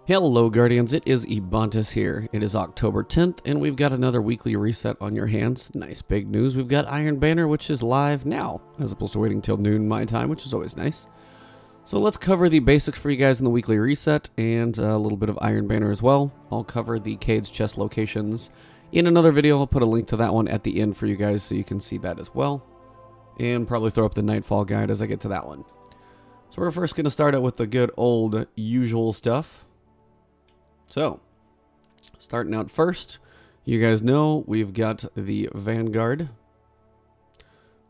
Hello Guardians, it is Ebontis here. It is October 10th and we've got another weekly reset on your hands. Nice big news, we've got Iron Banner which is live now, as opposed to waiting till noon my time, which is always nice. So let's cover the basics for you guys in the weekly reset and a little bit of Iron Banner as well. I'll cover the Cade's chest locations in another video. I'll put a link to that one at the end for you guys so you can see that as well. And probably throw up the Nightfall guide as I get to that one. So we're first going to start out with the good old usual stuff. So, starting out first, you guys know we've got the Vanguard.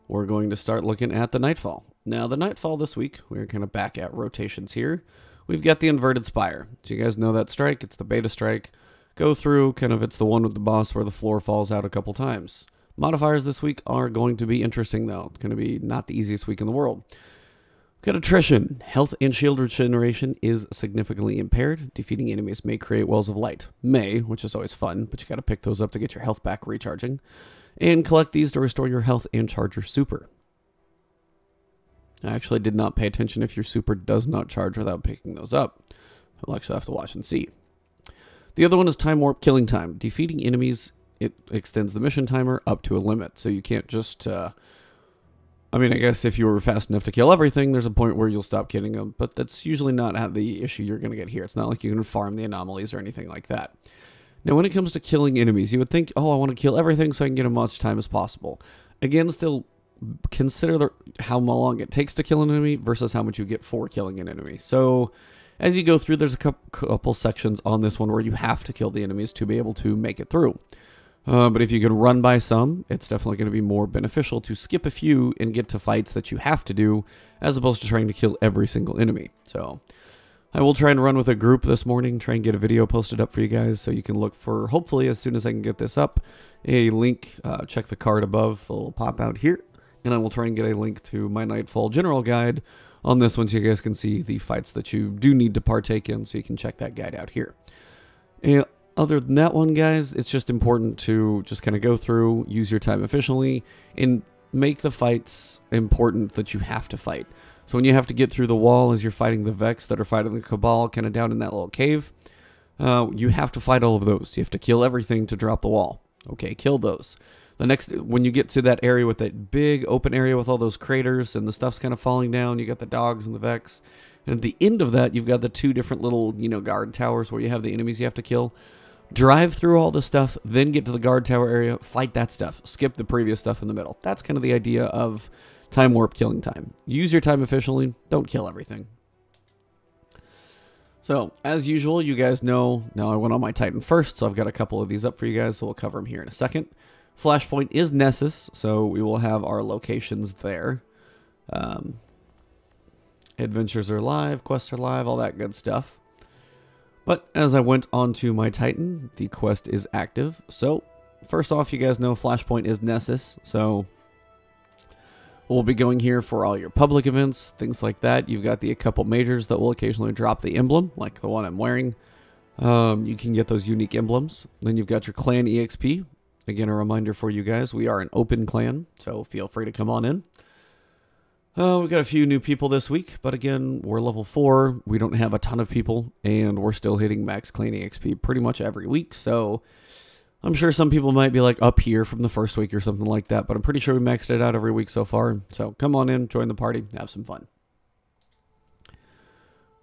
We're going to start looking at the Nightfall. Now, the Nightfall this week, we're kind of back at rotations here. We've got the inverted Spire. So you guys know that strike, it's the beta strike. Go through, kind of it's the one with the boss where the floor falls out a couple times. Modifiers this week are going to be interesting though. It's going to be not the easiest week in the world. Got attrition. Health and shield regeneration is significantly impaired. Defeating enemies may create wells of light. May, which is always fun, but you got to pick those up to get your health back recharging. And collect these to restore your health and charge your super. I actually did not pay attention if your super does not charge without picking those up. I'll actually have to watch and see. The other one is time warp killing time. Defeating enemies, it extends the mission timer up to a limit. So you can't just... I mean, I guess if you were fast enough to kill everything, there's a point where you'll stop killing them, but that's usually not the issue you're going to get here. It's not like you can farm the anomalies or anything like that. Now, when it comes to killing enemies, you would think, oh, I want to kill everything so I can get as much time as possible. Again, still consider how long it takes to kill an enemy versus how much you get for killing an enemy. So, as you go through, there's a couple sections on this one where you have to kill the enemies to be able to make it through. But if you can run by some, it's definitely going to be more beneficial to skip a few and get to fights that you have to do, as opposed to trying to kill every single enemy. So, I will try and run with a group this morning, try and get a video posted up for you guys, so you can look for, hopefully as soon as I can get this up, a link, check the card above, the little pop out here, and I will try and get a link to my Nightfall general guide on this one, so you guys can see the fights that you do need to partake in, so you can check that guide out here. And other than that one, guys, it's just important to just kind of go through, use your time efficiently, and make the fights important that you have to fight. So when you have to get through the wall as you're fighting the Vex that are fighting the Cabal kind of down in that little cave, you have to fight all of those. You have to kill everything to drop the wall. Okay, kill those. The next, when you get to that area with that big open area with all those craters and the stuff's kind of falling down, you got the dogs and the Vex. And at the end of that, you've got the two different little, guard towers where you have the enemies you have to kill. Drive through all the stuff, then get to the guard tower area, fight that stuff, skip the previous stuff in the middle. That's kind of the idea of time warp killing time. Use your time efficiently, don't kill everything. So, as usual, you guys know, now I went on my Titan first, so I've got a couple of these up for you guys, so we'll cover them here in a second. Flashpoint is Nessus, so we will have our locations there. Adventures are live, quests are live, all that good stuff. But as I went onto my Titan, the quest is active. So, first off, you guys know Flashpoint is Nessus. So, we'll be going here for all your public events, things like that. You've got a couple majors that will occasionally drop the emblem, like the one I'm wearing. You can get those unique emblems. Then you've got your clan EXP. Again, a reminder for you guys, we are an open clan, so feel free to come on in. We've got a few new people this week, but again, we're level 4, we don't have a ton of people, and we're still hitting max clan EXP pretty much every week, so I'm sure some people might be like up here from the first week or something like that, but I'm pretty sure we maxed it out every week so far, so come on in, join the party, have some fun.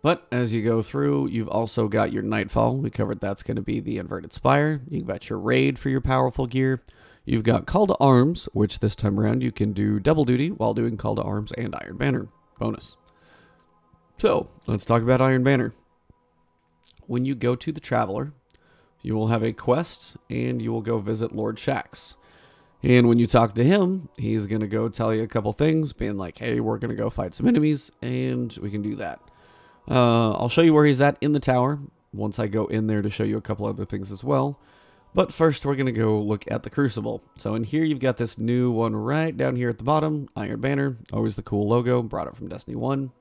But as you go through, you've also got your Nightfall. We covered that's going to be the inverted Spire. You've got your Raid for your powerful gear. You've got Call to Arms, which this time around you can do double duty while doing Call to Arms and Iron Banner bonus. So, let's talk about Iron Banner. When you go to the Traveler, you will have a quest, and you will go visit Lord Shax. And when you talk to him, he's going to go tell you a couple things, being like, hey, we're going to go fight some enemies, and we can do that. I'll show you where he's at in the tower, once I go in there to show you a couple other things as well. But first, we're going to go look at the Crucible. So in here, you've got this new one right down here at the bottom. Iron Banner, always the cool logo, brought it from Destiny 1.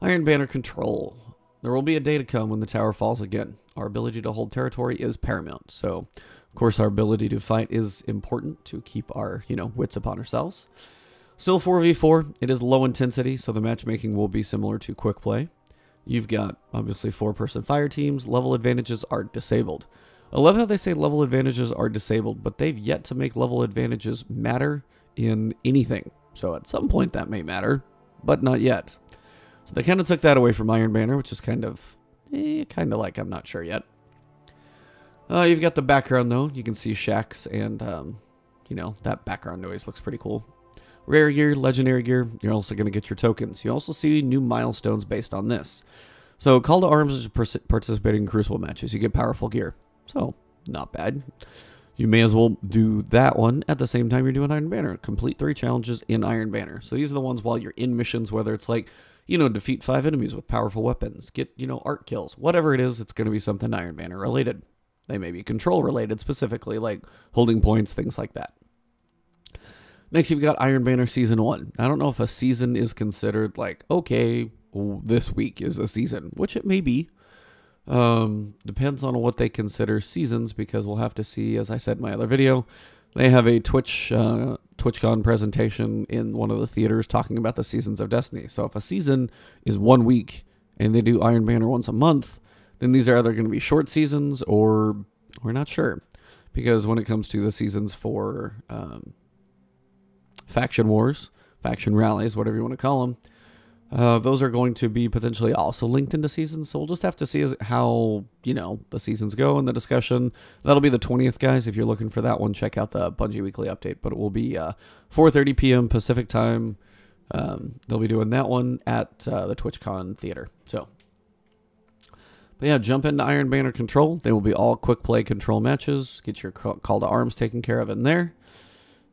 Iron Banner Control. There will be a day to come when the tower falls again. Our ability to hold territory is paramount. So, of course, our ability to fight is important to keep our, wits upon ourselves. Still 4v4. It is low intensity, so the matchmaking will be similar to quick play. You've got, obviously, 4-person fire teams. Level advantages are disabled. I love how they say level advantages are disabled, but they've yet to make level advantages matter in anything. So at some point that may matter, but not yet. So they kind of took that away from Iron Banner, which is kind of like I'm not sure yet. You've got the background, though. You can see shacks, and, you know, that background noise looks pretty cool. Rare gear, legendary gear, you're also going to get your tokens. You also see new milestones based on this. So Call to Arms is participating in Crucible matches. You get powerful gear. So, not bad. You may as well do that one at the same time you're doing Iron Banner. Complete 3 challenges in Iron Banner. So these are the ones while you're in missions, whether it's like, you know, defeat 5 enemies with powerful weapons, get, you know, art kills. Whatever it is, it's going to be something Iron Banner related. They may be control related specifically, like holding points, things like that. Next, you've got Iron Banner Season 1. I don't know if a season is considered like, okay, this week is a season, which it may be. Depends on what they consider seasons, because we'll have to see, as I said in my other video, they have a TwitchCon presentation in one of the theaters talking about the seasons of Destiny. So if a season is 1 week and they do Iron Banner once a month, then these are either going to be short seasons or we're not sure. Because when it comes to the seasons for faction wars, faction rallies, whatever you want to call them, those are going to be potentially also linked into seasons. So we'll just have to see how, you know, the seasons go in the discussion. That'll be the 20th, guys. If you're looking for that one, check out the Bungie Weekly Update. But it will be 4:30 p.m. Pacific time. They'll be doing that one at the TwitchCon Theater. So, but yeah, jump into Iron Banner Control. They will be all quick play control matches. Get your call to arms taken care of in there.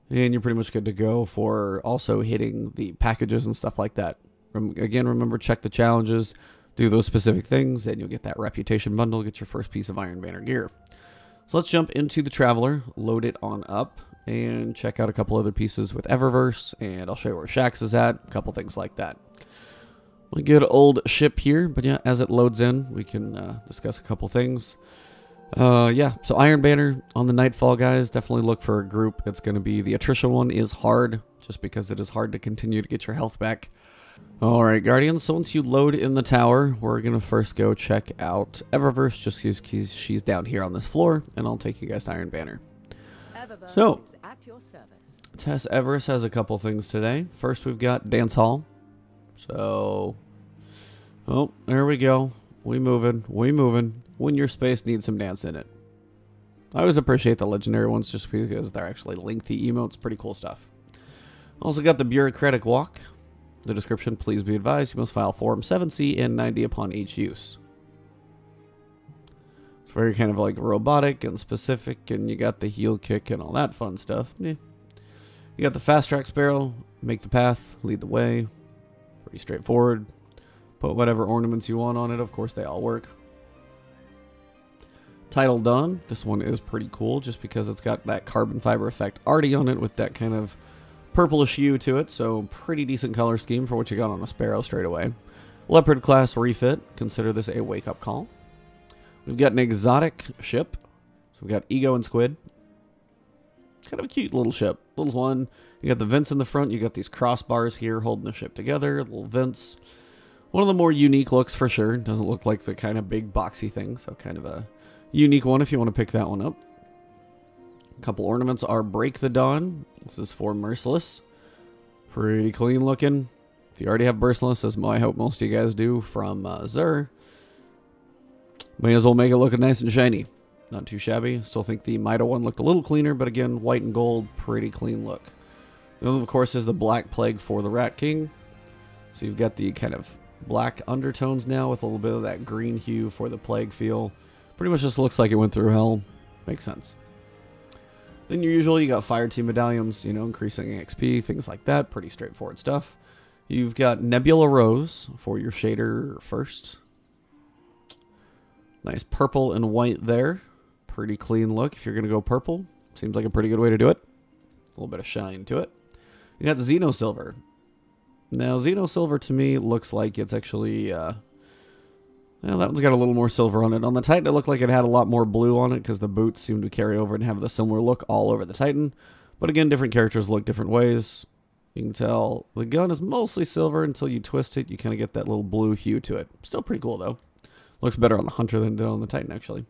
And you're pretty much good to go for also hitting the packages and stuff like that. Again, remember, check the challenges, do those specific things, and you'll get that reputation bundle, get your first piece of Iron Banner gear. So let's jump into the Traveler, load it on up, and check out a couple other pieces with Eververse, and I'll show you where Shaxx is at, a couple things like that. We get an old ship here, but yeah, as it loads in, we can discuss a couple things. Yeah, so Iron Banner on the Nightfall, guys. Definitely look for a group. It's going to be the attrition one is hard, just because it is hard to continue to get your health back. Alright, Guardians, so once you load in the tower, we're going to first go check out Eververse, just because she's down here on this floor, and I'll take you guys to Iron Banner. Eververse So, is at your service. Tess Everest has a couple things today. First, we've got Dance Hall. So, oh, there we go. We moving. When your space needs some dance in it. I always appreciate the legendary ones just because they're actually lengthy emotes. Pretty cool stuff. Also got the Bureaucratic Walk. The description, please be advised, you must file Form 7C and 90 upon each use. It's very kind of like robotic and specific, and you got the heel kick and all that fun stuff. Yeah. You got the Fast Track Sparrow, make the path, lead the way. Pretty straightforward. Put whatever ornaments you want on it, of course they all work. Tidal Dawn, this one is pretty cool just because it's got that carbon fiber effect already on it with that kind of purplish hue to it, so pretty decent color scheme for what you got on a Sparrow straight away. Leopard class refit, consider this a wake-up call. We've got an exotic ship, so we've got Ego and Squid. Kind of a cute little ship, little one. You got the vents in the front, you got these crossbars here holding the ship together, little vents. One of the more unique looks for sure, doesn't look like the kind of big boxy thing, so kind of a unique one if you want to pick that one up. A couple ornaments are Break the Dawn. This is for Merciless. Pretty clean looking. If you already have Merciless, as I hope most of you guys do from Xur, may as well make it look nice and shiny. Not too shabby. Still think the Mida one looked a little cleaner, but again, white and gold, pretty clean look. The other, of course, is the Black Plague for the Rat King. So you've got the kind of black undertones now with a little bit of that green hue for the Plague feel. Pretty much just looks like it went through hell. Makes sense. Then your usual, you got Fire Team medallions, you know, increasing XP, things like that. Pretty straightforward stuff. You've got Nebula Rose for your shader first. Nice purple and white there. Pretty clean look if you're going to go purple. Seems like a pretty good way to do it. A little bit of shine to it. You got the Xeno Silver. Now, Xeno Silver to me looks like it's actually... well, that one's got a little more silver on it. On the Titan, it looked like it had a lot more blue on it because the boots seem to carry over and have the similar look all over the Titan. But again, different characters look different ways. You can tell the gun is mostly silver until you twist it. You kind of get that little blue hue to it. Still pretty cool, though. Looks better on the Hunter than it did on the Titan, actually.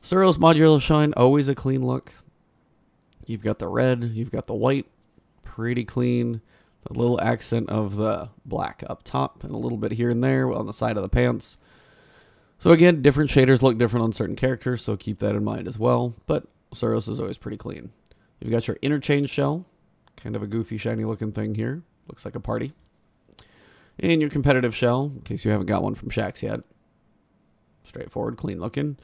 Surreal's modular shine, always a clean look. You've got the red, you've got the white, pretty clean. The little accent of the black up top and a little bit here and there on the side of the pants. So again, different shaders look different on certain characters, so keep that in mind as well. But Surreal's is always pretty clean. You've got your interchange shell, kind of a goofy, shiny looking thing here. Looks like a party. And your competitive shell, in case you haven't got one from Shaxx yet. Straightforward, clean looking.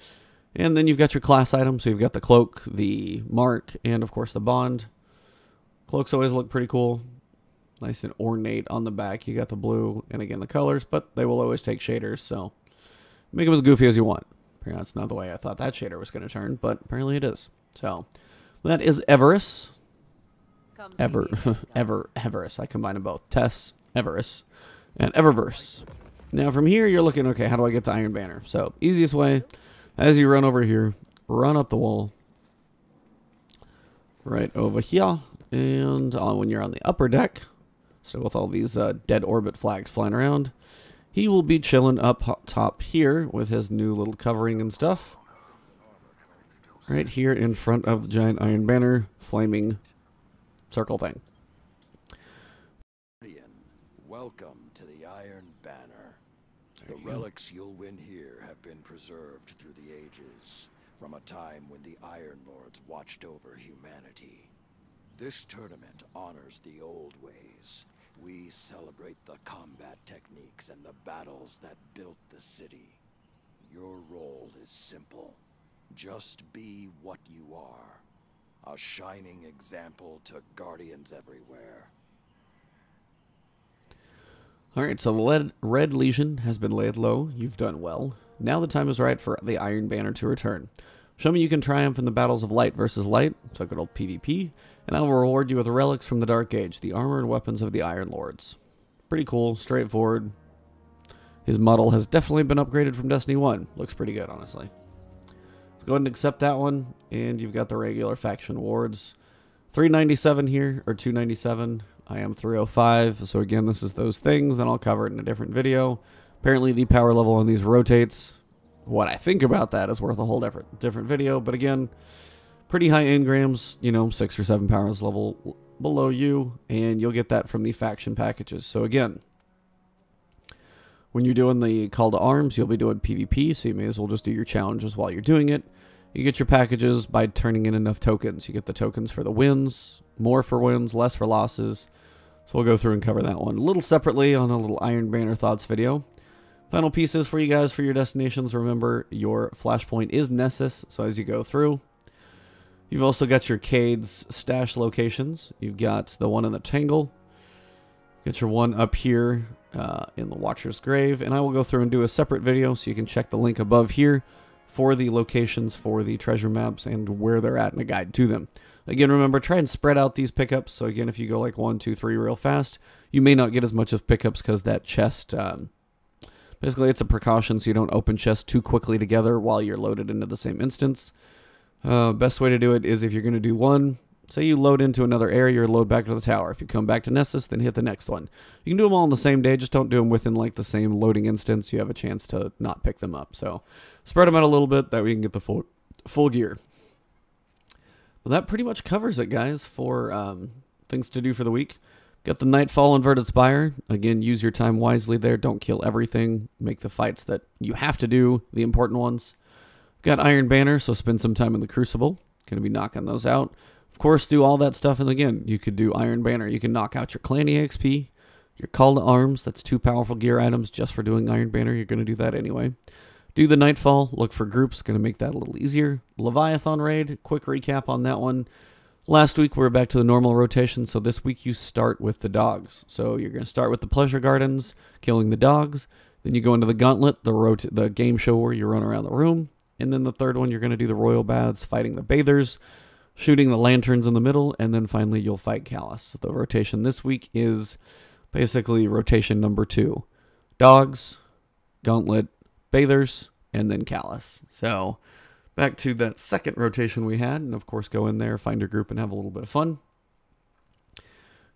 And then you've got your class items. So you've got the cloak, the mark, and of course the bond. Cloaks always look pretty cool. Nice and ornate on the back. You got the blue and again the colors, but they will always take shaders. So make them as goofy as you want. Apparently that's not the way I thought that shader was going to turn, but apparently it is. So that is Eververse. Eververse. I combine them both. Tess, Eververse, and Eververse. Now from here you're looking, okay, how do I get to Iron Banner? So easiest way, as you run over here, run up the wall. Right over here. And when you're on the upper deck, so with all these dead orbit flags flying around, he will be chilling up top here with his new little covering and stuff. Right here in front of the giant Iron Banner flaming circle thing. Welcome to the Iron Banner. The relics you'll win here have been preserved through the ages, from a time when the Iron Lords watched over humanity. This tournament honors the old ways. We celebrate the combat techniques and the battles that built the city. Your role is simple. Just be what you are. A shining example to Guardians everywhere. Alright, so the Red Legion has been laid low. You've done well. Now the time is right for the Iron Banner to return. Show me you can triumph in the battles of light versus light, so good old PvP, and I will reward you with relics from the Dark Age, the armor and weapons of the Iron Lords. Pretty cool, straightforward. His model has definitely been upgraded from Destiny 1. Looks pretty good, honestly. So go ahead and accept that one, and you've got the regular faction awards. 397 here, or 297. I am 305, so again, this is those things, then I'll cover it in a different video. Apparently the power level on these rotates. What I think about that is worth a whole different video, but again, pretty high engrams, you know, 6 or 7 powers level below you, and you'll get that from the faction packages. So again, when you're doing the call to arms, you'll be doing PvP, so you may as well just do your challenges while you're doing it. You get your packages by turning in enough tokens. You get the tokens for the wins, more for wins, less for losses. So we'll go through and cover that one a little separately on a little Iron Banner Thoughts video. Final pieces for you guys for your destinations. Remember, your Flashpoint is Nessus, so as you go through. You've also got your Cade's stash locations. You've got the one in the Tangle. Get your one up here in the Watcher's Grave. And I will go through and do a separate video, so you can check the link above here for the locations for the treasure maps and where they're at and a guide to them. Again, remember, try and spread out these pickups. So again, if you go like 1, 2, 3 real fast, you may not get as much of pickups because that chest... basically, it's a precaution so you don't open chests too quickly together while you're loaded into the same instance. Best way to do it is if you're going to do one, say you load into another area or load back to the tower. If you come back to Nessus, then hit the next one. You can do them all on the same day, just don't do them within like the same loading instance. You have a chance to not pick them up. So spread them out a little bit, that way you can get the full gear. Well, that pretty much covers it, guys, for things to do for the week. Got the Nightfall inverted Spire. Again, use your time wisely there. Don't kill everything. Make the fights that you have to do, the important ones. Got Iron Banner, so spend some time in the Crucible. Going to be knocking those out. Of course, do all that stuff, and again, you could do Iron Banner. You can knock out your Clan EXP, your Call to Arms. That's 2 powerful gear items just for doing Iron Banner. You're going to do that anyway. Do the Nightfall. Look for groups. Going to make that a little easier. Leviathan Raid. Quick recap on that one. Last week, we were back to the normal rotation, so this week you start with the dogs. So you're going to start with the Pleasure Gardens, killing the dogs. Then you go into the Gauntlet, the game show where you run around the room. And then the third one, you're going to do the Royal Baths, fighting the Bathers, shooting the lanterns in the middle, and then finally you'll fight Callus. The rotation this week is basically rotation number 2. Dogs, Gauntlet, Bathers, and then Callus. So back to that second rotation we had, and of course go in there, find your group, and have a little bit of fun.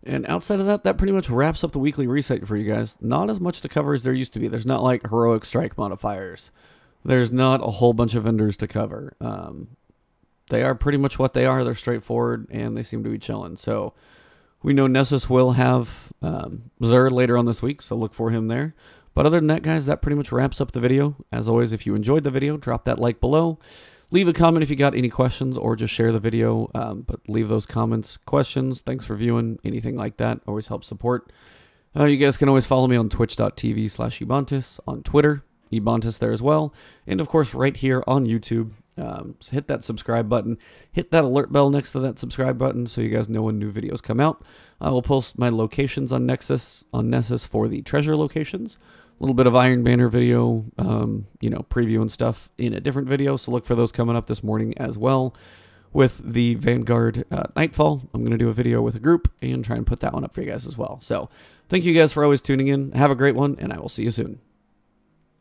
And outside of that, that pretty much wraps up the weekly reset for you guys. Not as much to cover as there used to be. There's not like heroic strike modifiers. There's not a whole bunch of vendors to cover. They are pretty much what they are. They're straightforward, and they seem to be chilling. So we know Nessus will have Xur later on this week, so look for him there. But other than that, guys, that pretty much wraps up the video. As always, if you enjoyed the video, drop that like below. Leave a comment if you got any questions, or just share the video. But leave those comments, questions, thanks for viewing, anything like that. Always helps support. You guys can always follow me on twitch.tv/Ebontis, on Twitter, Ebontis there as well. And, of course, right here on YouTube. So hit that subscribe button. Hit that alert bell next to that subscribe button so you guys know when new videos come out. I will post my locations on Nessus for the treasure locations. A little bit of Iron Banner video, preview and stuff in a different video. So look for those coming up this morning as well. With the Vanguard Nightfall, I'm going to do a video with a group and try and put that one up for you guys as well. So thank you guys for always tuning in. Have a great one, and I will see you soon.